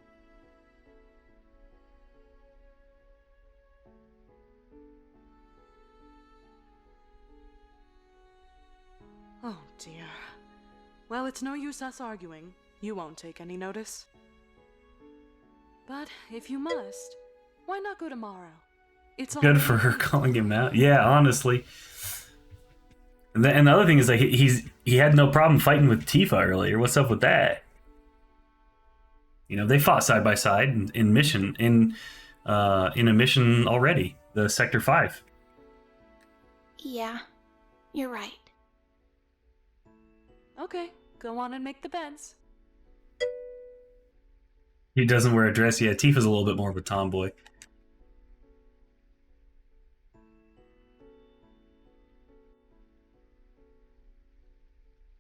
Oh dear. Well, it's no use us arguing. You won't take any notice. But if you must, why not go tomorrow? It's all Good for her calling him out. Yeah, honestly. And the other thing is, like, he had no problem fighting with Tifa earlier. What's up with that? You know, they fought side by side in a mission already, the Sector 5. Yeah, you're right. Okay, go on and make the beds. He doesn't wear a dress yet. Tifa's a little bit more of a tomboy.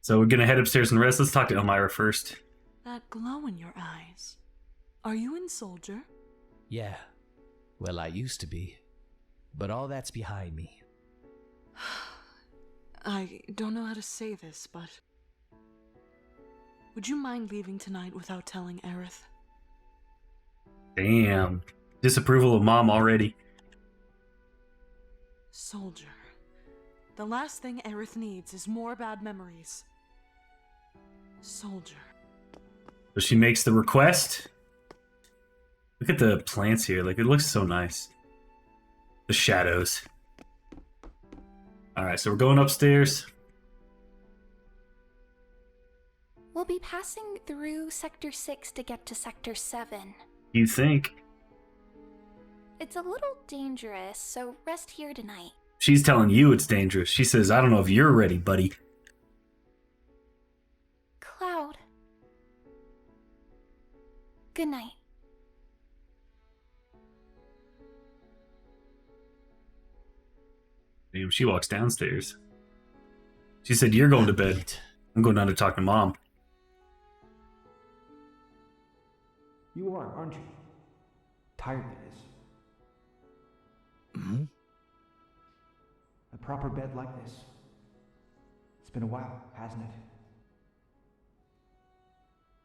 So we're gonna head upstairs and rest. Let's talk to Elmyra first. That glow in your eyes. Are you in Soldier? Yeah. Well, I used to be. But all that's behind me. I don't know how to say this, but... Would you mind leaving tonight without telling Aerith? Damn. Disapproval of mom already. Soldier. The last thing Aerith needs is more bad memories. Soldier. So she makes the request. Look at the plants here. Like, it looks so nice. The shadows. Alright, so we're going upstairs. We'll be passing through Sector 6 to get to Sector 7. You think? It's a little dangerous, so rest here tonight. She's telling you it's dangerous. She says, I don't know if you're ready, buddy. Cloud. Good night. Damn, she walks downstairs. She said, you're going to bed. I'm going down to talk to Mom. You are, aren't you? Tired of this. Hmm? A proper bed like this. It's been a while, hasn't it?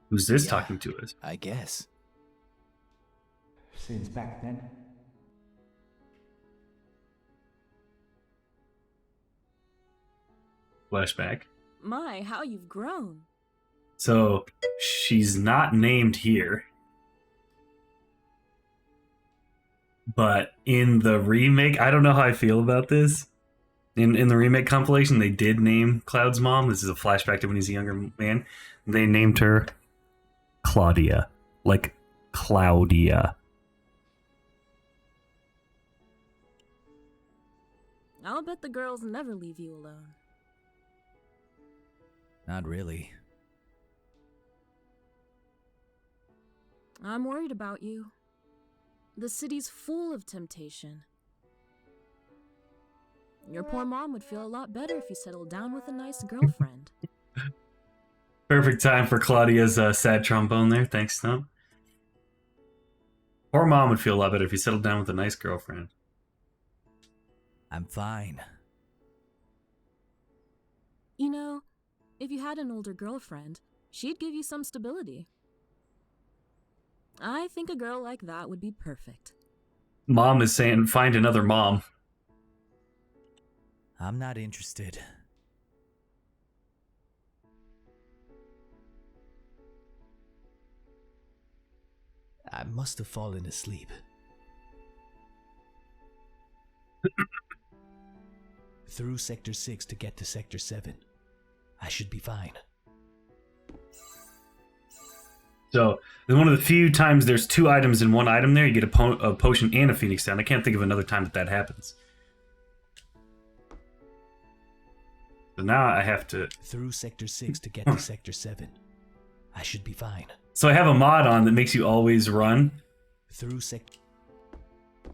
Who's this talking to us? I guess. Since back then. Flashback. My, how you've grown. So, she's not named here. But in the remake, I don't know how I feel about this. In the remake compilation, they did name Cloud's mom. This is a flashback to when he's a younger man. They named her Claudia. Like Claudia. I'll bet the girls never leave you alone. Not really. I'm worried about you. The city's full of temptation. Your poor mom would feel a lot better if you settled down with a nice girlfriend. Perfect time for Claudia's sad trombone there. Thanks, Stump. Poor mom would feel a lot better if you settled down with a nice girlfriend. I'm fine. You know, if you had an older girlfriend, she'd give you some stability. I think a girl like that would be perfect. Mom is saying, find another mom. I'm not interested. I must have fallen asleep. Through Sector 6 to get to Sector 7. I should be fine. So, one of the few times there's two items in one item there, you get a potion and a Phoenix Down. I can't think of another time that happens. So now I have to... Through Sector 6 to get to Sector 7. I should be fine. So I have a mod on that makes you always run. Through Sector...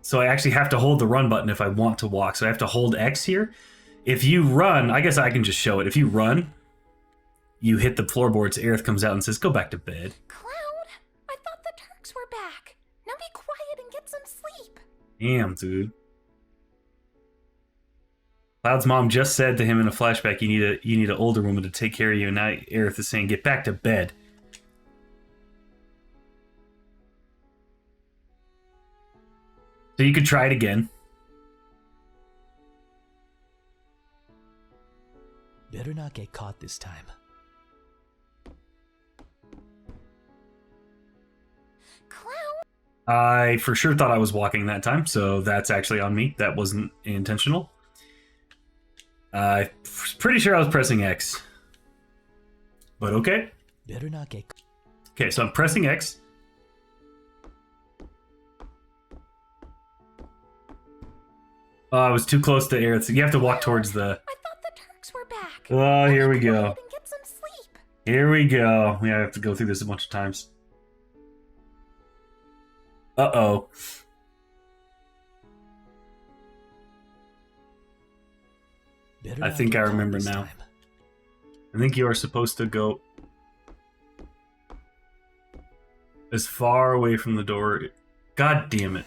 So I actually have to hold the run button if I want to walk. So I have to hold X here. If you run, I guess I can just show it. If you run, you hit the floorboards. Aerith comes out and says, go back to bed. Cloud, I thought the Turks were back. Now be quiet and get some sleep. Damn, dude. Cloud's mom just said to him in a flashback, you need an older woman to take care of you. And now Aerith is saying, get back to bed. So you could try it again. Better not get caught this time. Cloud! I for sure thought I was walking that time, so that's actually on me. That wasn't intentional. I'm pretty sure I was pressing X. But okay. Better not get... Okay, so I'm pressing X. I was too close to Aerith. So you have to walk towards the... I thought the Turks were back. Oh, here we go. And get some sleep. Here we go. We have to go through this a bunch of times. Uh-oh. I think I remember now. I think you are supposed to go as far away from the door. God damn it.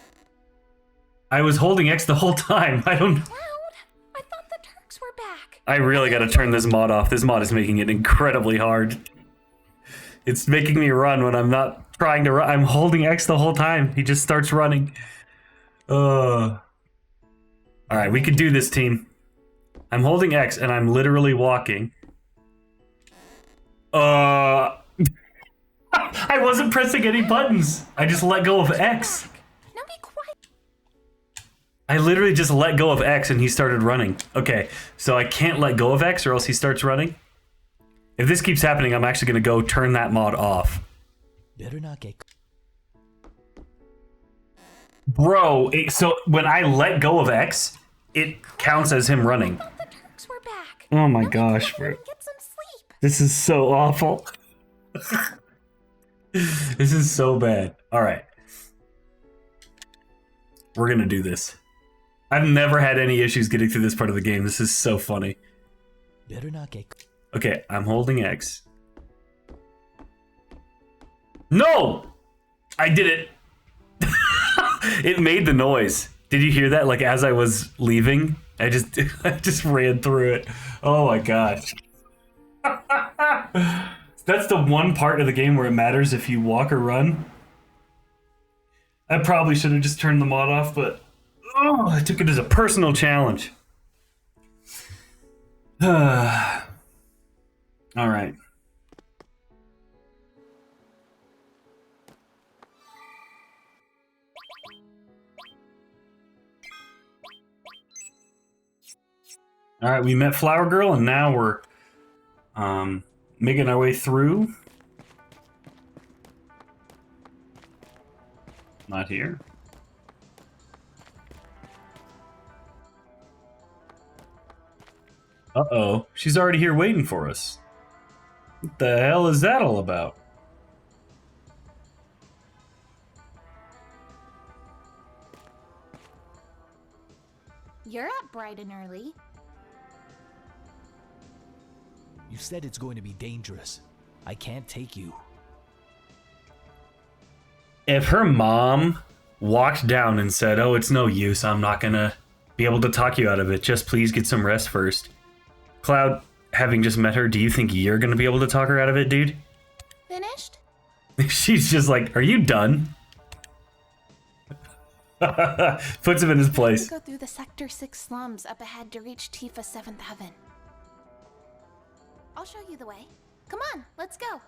I was holding X the whole time. I don't... Cloud, I thought the Turks were back. I really gotta turn this mod off. This mod is making it incredibly hard. It's making me run when I'm not trying to run. I'm holding X the whole time. He just starts running. Alright, we could do this, team. I'm holding X and I'm literally walking. I wasn't pressing any buttons. I just let go of X. Now be quiet. I literally just let go of X and he started running. Okay, so I can't let go of X or else he starts running. If this keeps happening, I'm actually going to go turn that mod off. Better not get... Bro, so when I let go of X, it counts as him running. The Turks were back. Oh my gosh, bro. Get some sleep. This is so awful. This is so bad. All right. We're going to do this. I've never had any issues getting through this part of the game. This is so funny. Better not get... Okay, I'm holding X. No! I did it. It made the noise. Did you hear that? Like as I was leaving, I just ran through it. Oh my gosh. That's the one part of the game where it matters if you walk or run. I probably should have just turned the mod off, but I took it as a personal challenge. All right. All right, we met Flower Girl, and now we're making our way through. Not here. Uh-oh, she's already here waiting for us. What the hell is that all about? You're up bright and early. You said it's going to be dangerous. I can't take you. If her mom walked down and said, "Oh, it's no use, I'm not gonna be able to talk you out of it, just please get some rest first." Cloud, having just met her, do you think you're gonna be able to talk her out of it, dude? Finished? She's just like, "Are you done?" Puts him in his place. Go through the Sector 6 slums up ahead to reach Tifa 7th Heaven. I'll show you the way. Come on, let's go.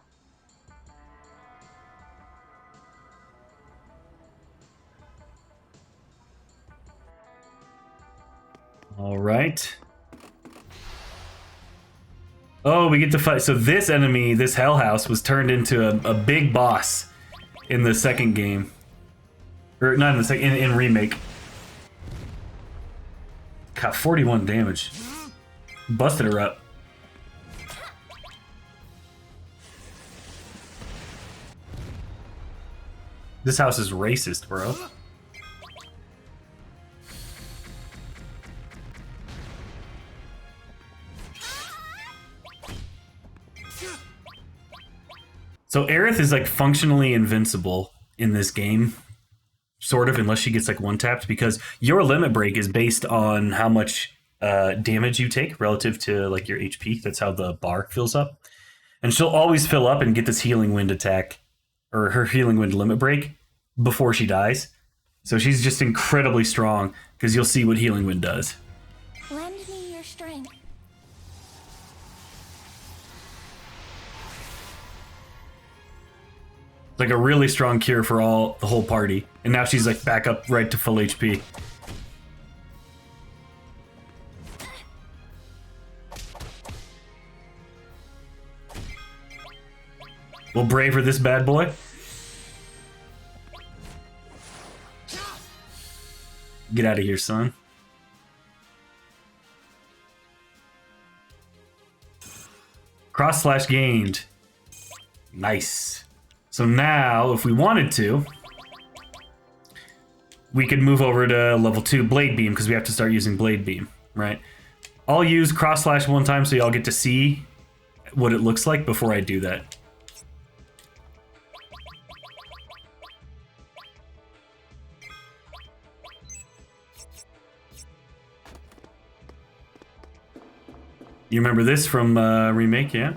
All right. Oh, we get to fight. So this enemy, this Hell House, was turned into a big boss in the second game. Or not in the second, in Remake. Got 41 damage. Busted her up. This house is racist, bro. So Aerith is like functionally invincible in this game. Sort of, unless she gets like one tapped, because your limit break is based on how much damage you take relative to like your HP. That's how the bar fills up. And she'll always fill up and get this healing wind attack, or her healing wind limit break, before she dies. So she's just incredibly strong, because you'll see what healing wind does. Lend me your strength. Like a really strong cure for the whole party. And now she's like back up right to full HP. We'll braver this bad boy. Get out of here, son. Cross / gained. Nice. So now, if we wanted to, we could move over to level 2 Blade Beam, because we have to start using Blade Beam, right? I'll use cross / one time so y'all get to see what it looks like before I do that. You remember this from Remake, yeah?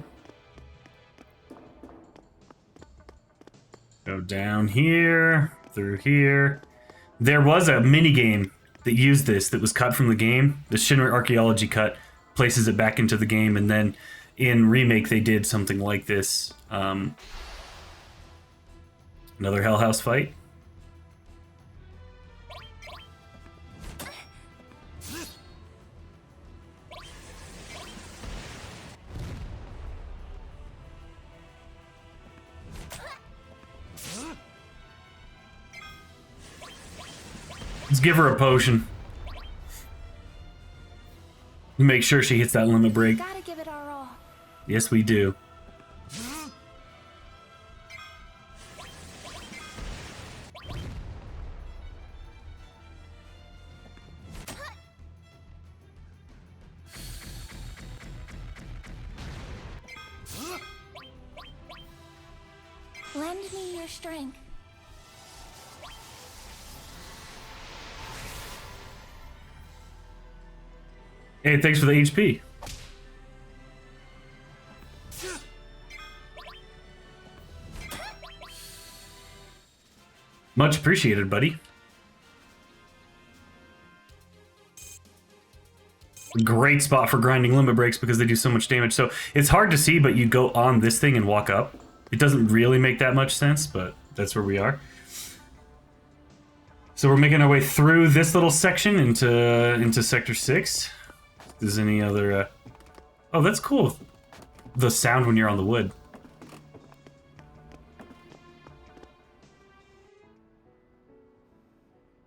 Go down here, through here. There was a minigame that used this that was cut from the game. The Shinra Archaeology cut places it back into the game, and then in Remake they did something like this. Another Hell House fight. Let's give her a potion. Make sure she hits that limit break. Gotta give it our all. Yes, we do. Lend me your strength. Hey, thanks for the HP. Much appreciated, buddy. Great spot for grinding limit breaks because they do so much damage. So it's hard to see, but you go on this thing and walk up. It doesn't really make that much sense, but that's where we are. So we're making our way through this little section into Sector 6. If there's any other... Oh, that's cool. The sound when you're on the wood.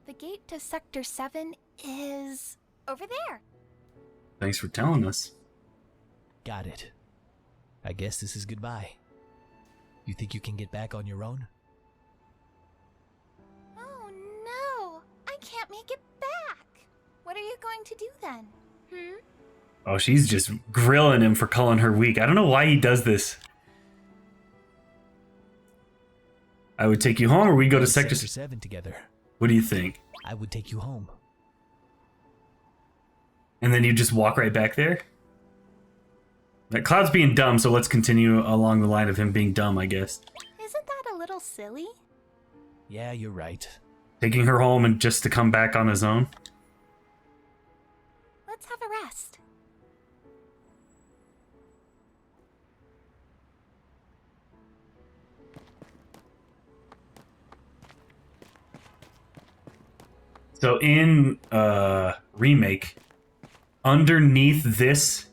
The gate to Sector 7 is over there. Thanks for telling us. Got it. I guess this is goodbye. You think you can get back on your own? Oh no! I can't make it back! What are you going to do then? Oh, she's just grilling him for calling her weak. I don't know why he does this. I would take you home, or we go to Sector 7 together. What do you think? I would take you home. And then you just walk right back there? That Cloud's being dumb, so let's continue along the line of him being dumb, I guess. Isn't that a little silly? Yeah, you're right. Taking her home and just to come back on his own? Let's have a rest. So in Remake, underneath this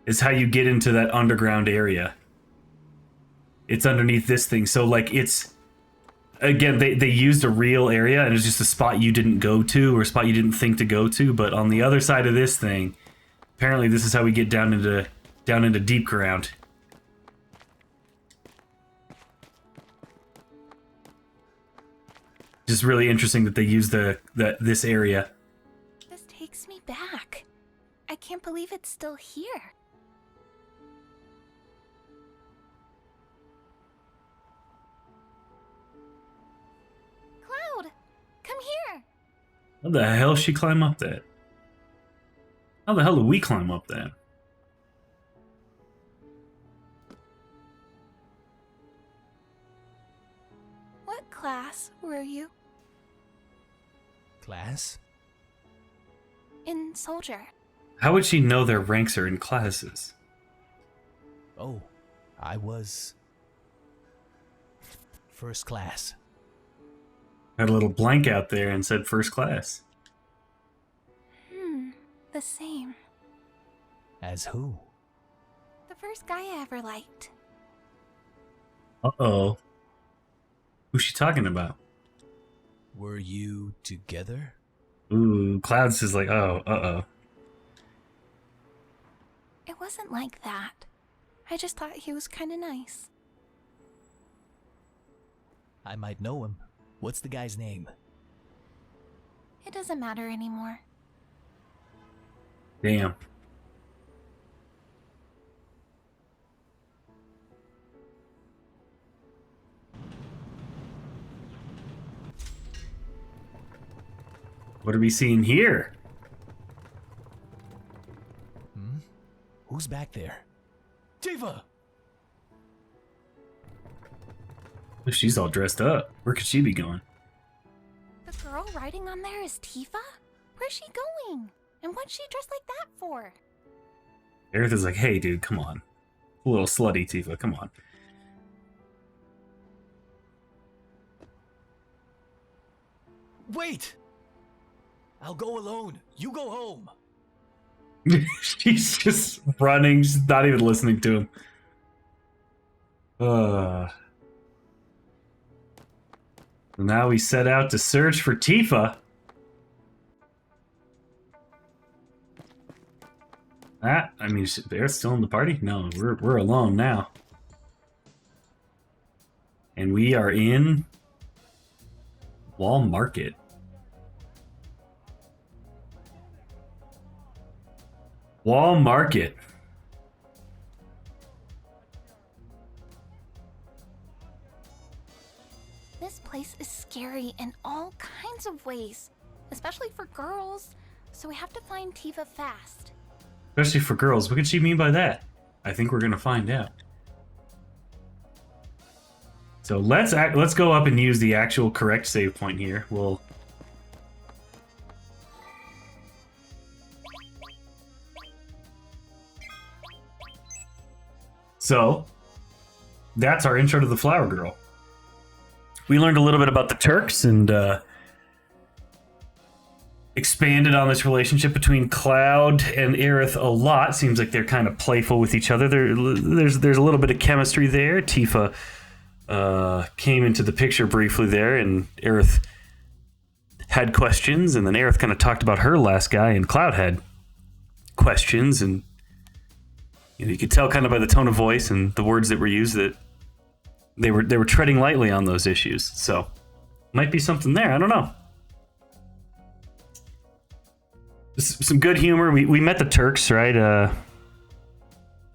is how you get into that underground area. It's underneath this thing. So like it's, again, they used a real area and it's just a spot you didn't go to or a spot you didn't think to go to. But on the other side of this thing, apparently this is how we get down into deep ground. Just really interesting that they use this area. This takes me back. I can't believe it's still here. Cloud, come here. How the hell she climb up that? How the hell do we climb up that? What class were you? Class? In soldier. How would she know their ranks are in classes? Oh, I was... first class. Had a little blank out there and said first class. The same. As who? The first guy I ever liked. Uh-oh. Who's she talking about? Were you together? Ooh, Clouds is like, oh, uh-oh. It wasn't like that. I just thought he was kind of nice. I might know him. What's the guy's name? It doesn't matter anymore. Damn. What are we seeing here? Who's back there? Tifa! She's all dressed up. Where could she be going? The girl riding on there is Tifa? Where's she going? And what's she dressed like that for? Aerith is like, hey, dude, come on. A little slutty, Tifa, come on. Wait! I'll go alone. You go home. She's just running. She's not even listening to him. Now we set out to search for Tifa. Ah, I mean, they're still in the party? No, we're alone now. And we are in Wall Market. Wall Market. This place is scary in all kinds of ways, especially for girls. So we have to find Tifa fast. Especially for girls. What could she mean by that? I think we're gonna find out. So let's go up and use the actual correct save point here. We'll So that's our intro to the Flower Girl. We learned a little bit about the Turks and expanded on this relationship between Cloud and Aerith a lot. Seems like they're kind of playful with each other. There's a little bit of chemistry there. Tifa came into the picture briefly there, and Aerith had questions, and then Aerith kind of talked about her last guy, and Cloud had questions, and you could tell kind of by the tone of voice and the words that were used that they were treading lightly on those issues. So might be something there. I don't know. Some good humor. We met the Turks, right?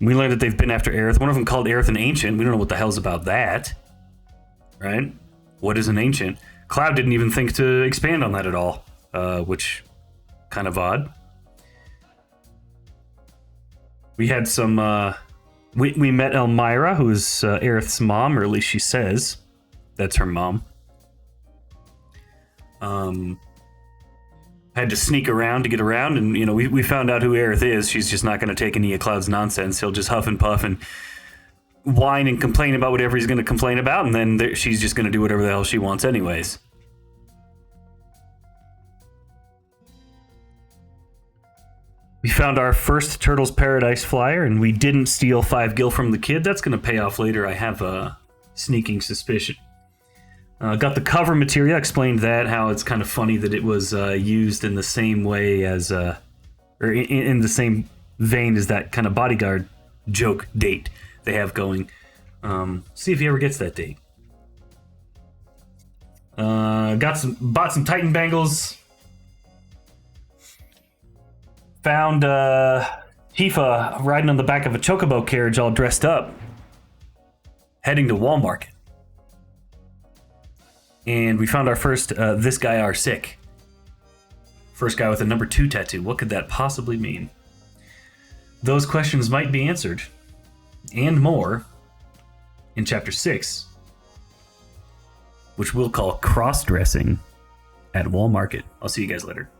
We learned that they've been after Aerith. One of them called Aerith an ancient. We don't know what the hell's about that, right? What is an ancient? Cloud didn't even think to expand on that at all, which kind of odd. We had some. We met Elmyra, who is Aerith's mom, or at least she says that's her mom. Had to sneak around to get around, and we found out who Aerith is. She's just not going to take any of Cloud's nonsense. He'll just huff and puff and whine and complain about whatever he's going to complain about, and then she's just going to do whatever the hell she wants anyways. We found our first Turtles Paradise flyer, and we didn't steal 5 gil from the kid. That's going to pay off later, I have a sneaking suspicion. Got the cover material, explained that, how it's kind of funny that it was used in the same way as, or in the same vein as that kind of bodyguard joke date they have going. See if he ever gets that date. Bought some Titan bangles. Found Tifa riding on the back of a Chocobo carriage all dressed up, heading to Wall Market. And we found our first, this guy are sick. First guy with a number 2 tattoo. What could that possibly mean? Those questions might be answered, and more, in Chapter 6, which we'll call cross-dressing at Wall Market. I'll see you guys later.